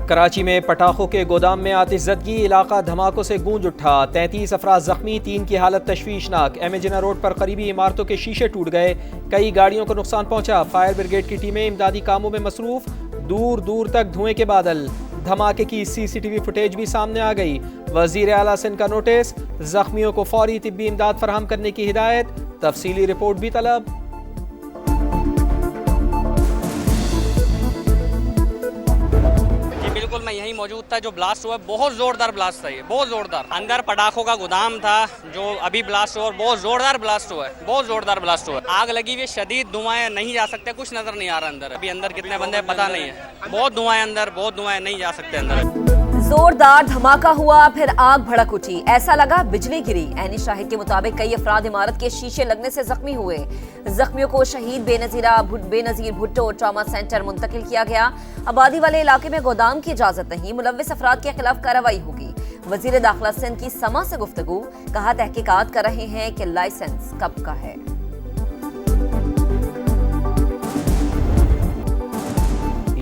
कराची में पटाखों के गोदाम में आतिशज़दगी, इलाका धमाकों से गूंज उठा। 33 अफराद जख्मी, 3 की हालत तशवीशनाक। एमेजिना रोड पर करीबी इमारतों के शीशे टूट गए, कई गाड़ियों को नुकसान पहुंचा। फायर ब्रिगेड की टीमें इमदादी कामों में मसरूफ, दूर दूर तक धुएं के बादल। धमाके की CCTV फुटेज भी सामने आ गई। वजीर आला सिंध का नोटिस, जख्मियों को फौरी तिब्बी इमदाद फराहम करने की हिदायत, तफसीली रिपोर्ट भी तलब। बिल्कुल मैं यहीं मौजूद था। जो ब्लास्ट हुआ बहुत जोरदार ब्लास्ट था, ये बहुत जोरदार। अंदर पटाखों का गोदाम था जो अभी ब्लास्ट हुआ, बहुत जोरदार ब्लास्ट हुआ है, बहुत जोरदार ब्लास्ट हुआ है। आग लगी हुई, शदीद धुआं, नहीं जा सकते, कुछ नजर नहीं आ रहा अंदर। अभी अंदर कितने बंदे पता नहीं है, बहुत धुआं अंदर, बहुत धुआं, नहीं जा सकते अंदर। जोरदार धमाका हुआ, फिर आग भड़क उठी, ऐसा लगा बिजली गिरी। ऐनी शाहिद के मुताबिक कई अफराद इमारत के शीशे लगने से जख्मी हुए। जख्मियों को शहीद बेनजीर भुट्टो ट्रॉमा सेंटर मुंतकिल किया गया। आबादी वाले इलाके में गोदाम की इजाजत नहीं, मुलव्विस अफराद के खिलाफ कार्रवाई होगी। वजीर दाखिला सिंध की समा से गुफ्तगू, कहा तहकीकात कर रहे हैं कि लाइसेंस कब का है।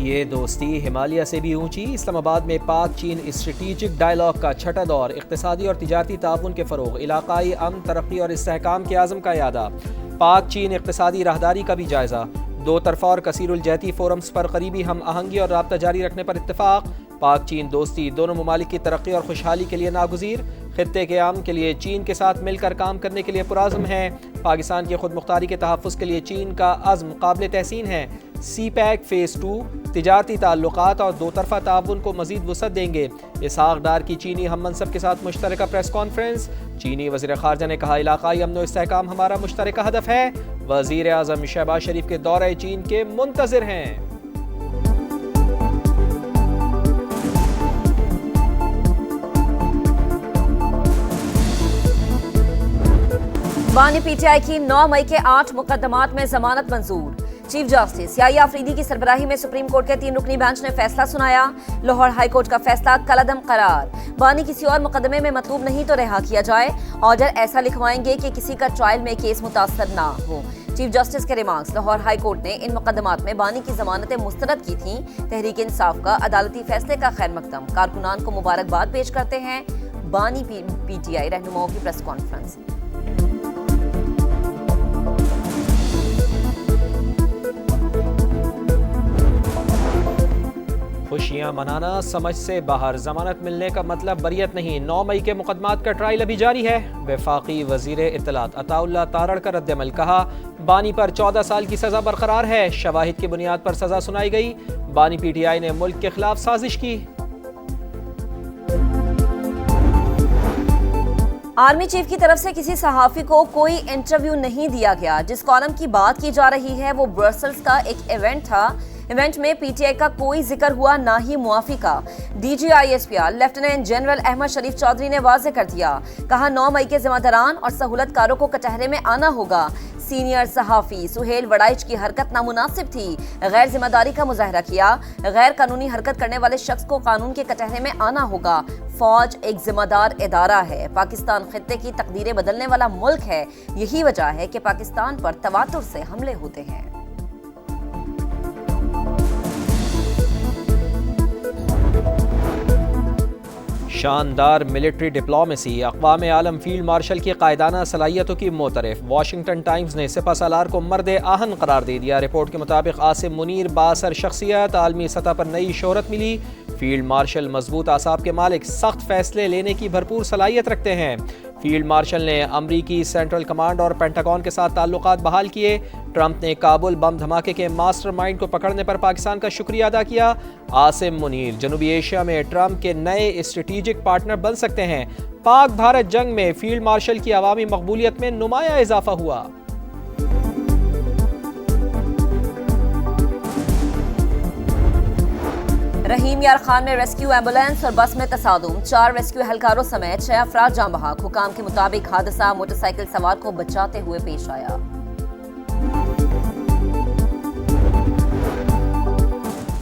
ये दोस्ती हिमालय से भी ऊंची। इस्लामाबाद में पाक चीन स्ट्रेटेजिक डायलॉग का छठा दौर, इक़्तिसादी और तिजारती ताउन के फ़रोग़, इलाकाई अमन, तरक्की और इस्तेहकाम के आज़म का यादा। पाक चीन इक़्तिसादी राहदारी का भी जायज़ा। दो तरफ़ा और कसीरुल-जहती फोरम्स पर करीबी हम आहंगी और राब्ता जारी रखने पर इत्तफ़ाक़। पाक चीन दोस्ती दोनों ममालिक की तरक्की और खुशहाली के लिए नागुज़ीर। खित्ते के अमन के लिए चीन के साथ मिलकर काम करने के लिए पुराज़्म है। पाकिस्तान की खुद मुख्तारी के तहफ़्फ़ुज़ के लिए चीन का अज़्म काबिल तहसीन है। CPEC फ़ेज़ 2 तिजारती ताल्लुकात और दो तरफ़ा ताउन को मज़ीद वुसअत देंगे। इसहाक़ डार की चीनी हम मनसब के साथ मुश्तरका प्रेस कॉन्फ्रेंस। चीनी वज़ीर ख़ारजा ने कहा, इलाकाई अमन व इस्तेहकाम हमारा मुश्तरका हदफ है। वज़ीर आज़म शहबाज शरीफ के दौरे चीन के मुंतज़िर हैं। बानी PTI की 9 मई के 8 मुकदमात में जमानत मंजूर। चीफ जस्टिस याहिया अफरीदी की सरबराही में सुप्रीम कोर्ट के 3 रुकनी बेंच ने फैसला सुनाया। लाहौर हाई कोर्ट का फैसला कलअदम करार। बानी किसी और मुकदमे में मतलूब नहीं तो रिहा किया जाए। ऑर्डर ऐसा लिखवाएंगे कि किसी का ट्रायल में केस मुतासर ना हो। चीफ जस्टिस के रिमार्क्स। लाहौर हाई कोर्ट ने इन मुकदमात में बानी की जमानतें मुस्तरद की थी। तहरीक इंसाफ का अदालती फैसले का खैर मकदम। कारकुनान को मुबारकबाद पेश करते हैं। बानी PTI रहनुमाओं की प्रेस कॉन्फ्रेंस। खुशियां मनाना समझ से बाहर, जमानत मिलने का मतलब बरियत नहीं। 9 मई के मुकदमात का ट्रायल अभी जारी है। वफाकी वजीर इत्तलात अताउल्लाह तारड़ का रद्दअमल, कहा बानी पर 14 साल की सजा बरकरार है। शवाहिद की बुनियाद पर सजा सुनाई गई। बानी PTI ने मुल्क के खिलाफ साजिश की। आर्मी चीफ की तरफ से किसी सहाफी को कोई इंटरव्यू नहीं दिया गया। जिस कॉलम की बात की जा रही है वो ब्रसेल्स का एक इवेंट था। इवेंट में PTI का कोई जिक्र हुआ, ना ही मुआफी का। DG ISPR lieutenant general Ahmed Sharif Chaudhry ने वाज़ेह कर दिया, कहा 9 मई के जिम्मेदारान और सहूलतकारों को कचहरे में आना होगा। सीनियर सहाफी सुहेल वड़ाइच की हरकत नामुनासिब थी, गैर जिम्मेदारी का मुजाहरा किया। गैर कानूनी हरकत करने वाले शख्स को कानून के कटहरे में आना होगा। फौज एक जिम्मेदार इदारा है। पाकिस्तान खित्ते की तकदीरें बदलने वाला मुल्क है। यही वजह है कि पाकिस्तान पर तवातुर से हमले होते हैं। शानदार मिलिट्री डिप्लोमेसी, अक़वाम आलम फील्ड मार्शल की कायदाना सलाहियतों की मोतरफ। वाशिंगटन टाइम्स ने सिपह सालार को मर्द आहन करार दे दिया। रिपोर्ट के मुताबिक आसिम मुनीर बासर शख्सियत, आलमी सतह पर नई शोहरत मिली। फील्ड मार्शल मजबूत आसाब के मालिक, सख्त फैसले लेने की भरपूर सलाहियत रखते हैं। फील्ड मार्शल ने अमरीकी सेंट्रल कमांड और पेंटागन के साथ ताल्लुकात बहाल किए। ट्रंप ने काबुल बम धमाके के मास्टरमाइंड को पकड़ने पर पाकिस्तान का शुक्रिया अदा किया। आसिम मुनीर जनूबी एशिया में ट्रंप के नए स्ट्रेटेजिक पार्टनर बन सकते हैं। पाक भारत जंग में फील्ड मार्शल की अवामी मकबूलियत में नुमाया इजाफा हुआ। रहीम यार खान में रेस्क्यू एम्बुलेंस और बस में तसादुम, 4 रेस्क्यू एहलकारों समेत 6 अफराद जान बहक। हुकाम के मुताबिक हादसा मोटरसाइकिल सवार को बचाते हुए पेश आया।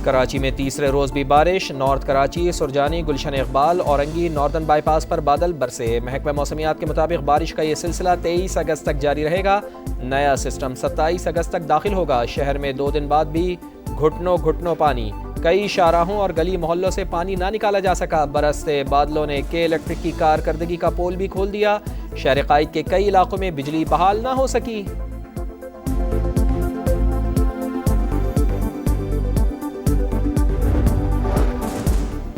कराची में तीसरे रोज भी बारिश। नॉर्थ कराची, सुरजानी, गुलशन इकबाल, औरंगी, नॉर्दर्न बाईपास पर बादल बरसे। महकमा मौसमियात के मुताबिक बारिश का ये सिलसिला 23 अगस्त तक जारी रहेगा। नया सिस्टम 27 अगस्त तक दाखिल होगा। शहर में 2 दिन बाद भी घुटनों घुटनों पानी। कई शाहराहों और गली मोहल्लों से पानी ना निकाला जा सका। बरसते बादलों ने के इलेक्ट्रिक की कारकर्दगी का पोल भी खोल दिया। शहर कायद के कई इलाकों में बिजली बहाल ना हो सकी।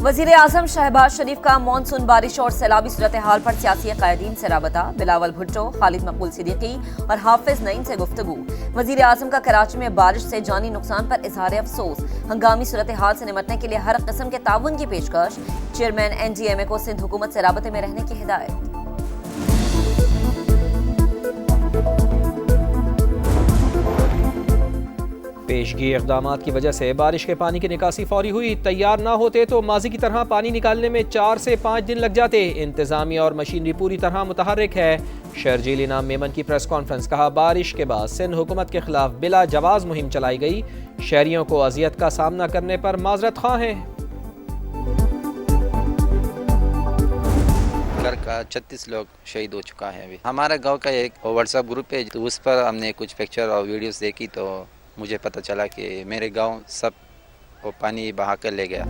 वजीर आजम शहबाज शरीफ का मानसून बारिश और सैलाबी सूरत हाल पर सियासी कायदीन से राबता। बिलावल भुट्टो, खालिद मकबूल सिद्दीकी और हाफिज नईम से गुफ्तगू। वजीर आजम का कराची में बारिश से जानी नुकसान पर इजहार अफसोस। हंगामी सूरत हाल से निमटने के लिए हर किस्म के ताउन की पेशकश। चेयरमैन NDMA को सिंध हुकूमत से राबते में रहने की हिदायत। पेशगी इक़दामात की वजह से बारिश के पानी की निकासी फौरी हुई। तैयार ना होते तो माजी की तरह पानी निकालने में 4 से 5 दिन लग जाते। इंतजामिया और मशीनरी पूरी तरह मुतहर्रिक है। शर्जील इनाम मेमन की प्रेस कॉन्फ्रेंस। कहा, बारिश के बाद सिंध हुकूमत के खिलाफ बिला जवाज मुहिम चलाई गई। शहरियों को अजियत का सामना करने पर माजरत ख्वाह हैं। घर का 36 लोग शहीद हो चुका है। अभी हमारा गांव का एक व्हाट्सएप ग्रुप है, तो उस पर हमने कुछ पिक्चर और वीडियोस देखी तो मुझे पता चला कि मेरे गांव सब वो पानी बहा कर ले गया।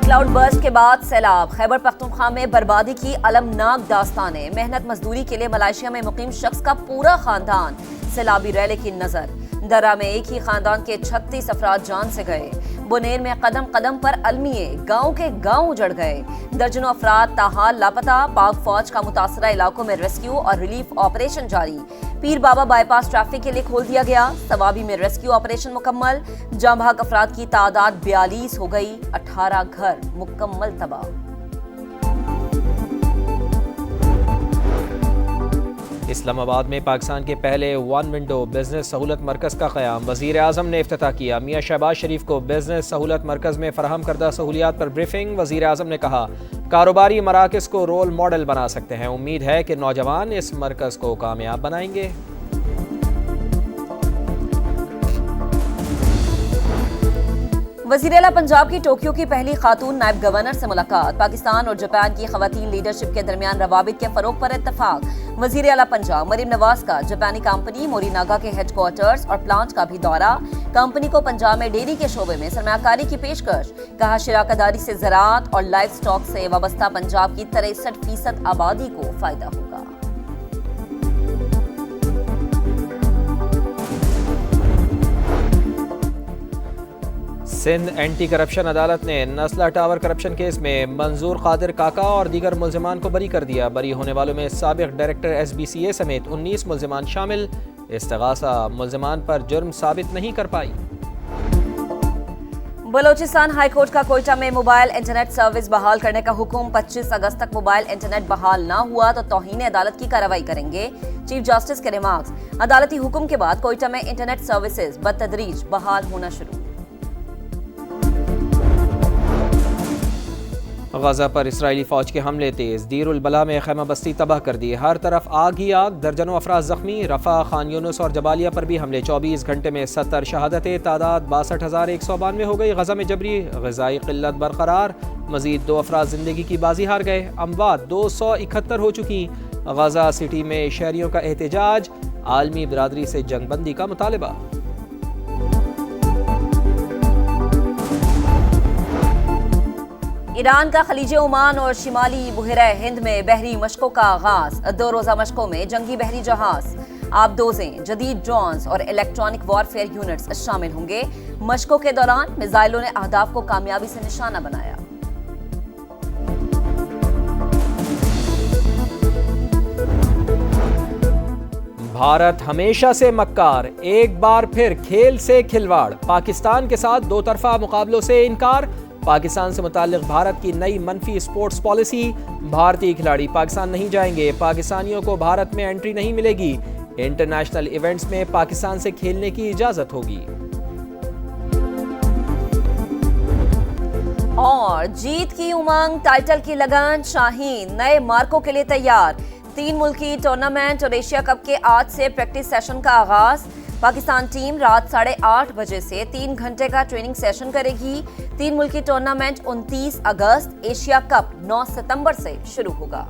क्लाउड बर्स्ट के बाद सैलाब। खैबर पख्तूनख्वा में बर्बादी की अलमनाक दास्तानें। मेहनत मजदूरी के लिए मलेशिया में मुकीम शख्स का पूरा खानदान सैलाबी रैले की नजर। दर्रा में एक ही खानदान के 36 अफराद जान से गए। बुनेर में कदम कदम पर अलमिए, गांव के गांव उजड़ गए। दर्जनों अफराद ताहाल लापता। पाक फौज का मुतासरा इलाकों में रेस्क्यू और रिलीफ ऑपरेशन जारी। पीर बाबा बाईपास ट्रैफिक के लिए खोल दिया गया। सवाबी में रेस्क्यू ऑपरेशन मुकम्मल। जाँ भाग अफराद की तादाद 42 हो गई। 18 घर मुकम्मल तबाह। इस्लामाबाद में पाकिस्तान के पहले वन विंडो बिजनेस सहूलत मरकज़ का क़याम। वज़ीर आज़म ने इफ्तिताह किया। मियां शहबाज शरीफ को बिजनेस सहूलत मरकज़ में फराहम करदा सहूलियात पर ब्रीफिंग। वज़ीर आज़म ने कहा, कारोबारी मराकज़ को रोल मॉडल बना सकते हैं। उम्मीद है कि नौजवान इस मरकज़ को कामयाब बनाएंगे। वज़ीर आला पंजाब की टोक्यो की पहली खातून नायब गवर्नर से मुलाकात। पाकिस्तान और जापान की खवातीन लीडरशिप के दरमियान रवाबित के फरोग पर इत्तफाक। वज़ीर आला पंजाब मरीम नवाज का जापानी कंपनी मोरीनागा के हेडक्वार्टर्स और प्लांट का भी दौरा। कंपनी को पंजाब में डेयरी के शोबे में सरमायाकारी की पेशकश। कहा, शराकतदारी से ज़राअत और लाइव स्टॉक से वाबस्ता पंजाब की 63% आबादी को फायदा होगा। सिंध एंटी करप्शन अदालत ने नस्ला टावर करप्शन केस में मंजूर कादिर काका और दीगर मुल्जिमान को बरी कर दिया। बरी होने वालों में साबिक डायरेक्टर SBCA समेत 19 मुल्जिमान शामिल। इस्तिगासा मुल्जिमान पर जुर्म साबित नहीं कर पाई। बलोचिस्तान हाई कोर्ट का कोयटा में मोबाइल इंटरनेट सर्विस बहाल करने का हुक्म। 25 अगस्त तक मोबाइल इंटरनेट बहाल ना हुआ तो तौहीन अदालत की कार्रवाई करेंगे। चीफ जस्टिस के रिमार्क्स। अदालती हुक्म के बाद कोयटा में इंटरनेट सर्विसेज बतदरीज बहाल होना शुरू। गजा पर इसराइली फौज के हमले तेज। दीर उल बला में खैमा बस्ती तबाह कर दी। हर तरफ आग ही आग। दर्जनों अफराद जख्मी। रफा, खान यूनुस और जबालिया पर भी हमले। 24 घंटे में 70 शहादतें। तादाद 62,192 हो गई। गजा में जबरी ग़िज़ाई क़िल्लत बरकरार। मजीद 2 अफराद जिंदगी की बाजी हार गए। अमवात 271 हो चुकी। गजा सिटी में शहरियों का एहतजाज। आलमी बिरादरी से जंगबंदी का मुतालबा। ईरान का खलीजे ओमान और शिमाली बुहरा हिंद में बहरी मशकों का आगाज। 2 रोजा मशकों में जंगी बहरी जहाज, आबदोजें, जदीद ड्रोन्स और इलेक्ट्रॉनिक वॉरफेयर यूनिट्स शामिल होंगे। मशकों के दौरान मिसाइलों ने अहदाफ को कामयाबी से निशाना बनाया। भारत हमेशा से मक्कार। एक बार फिर खेल से खिलवाड़। पाकिस्तान के साथ 2 तरफा मुकाबलों से इनकार। पाकिस्तान से मुताल्लिक भारत की नई मनफी स्पोर्ट्स पॉलिसी। भारतीय खिलाड़ी पाकिस्तान नहीं जाएंगे। पाकिस्तानियों को भारत में एंट्री नहीं मिलेगी। इंटरनेशनल इवेंट्स में पाकिस्तान से खेलने की इजाजत होगी। और जीत की उमंग, टाइटल की लगन। शाहीन नए मार्कों के लिए तैयार। 3 मुल्की टूर्नामेंट और एशिया कप के आज से प्रैक्टिस सेशन का आगाज। पाकिस्तान टीम रात 8:30 बजे से 3 घंटे का ट्रेनिंग सेशन करेगी। 3 मुल्की टूर्नामेंट 29 अगस्त, एशिया कप 9 सितंबर से शुरू होगा।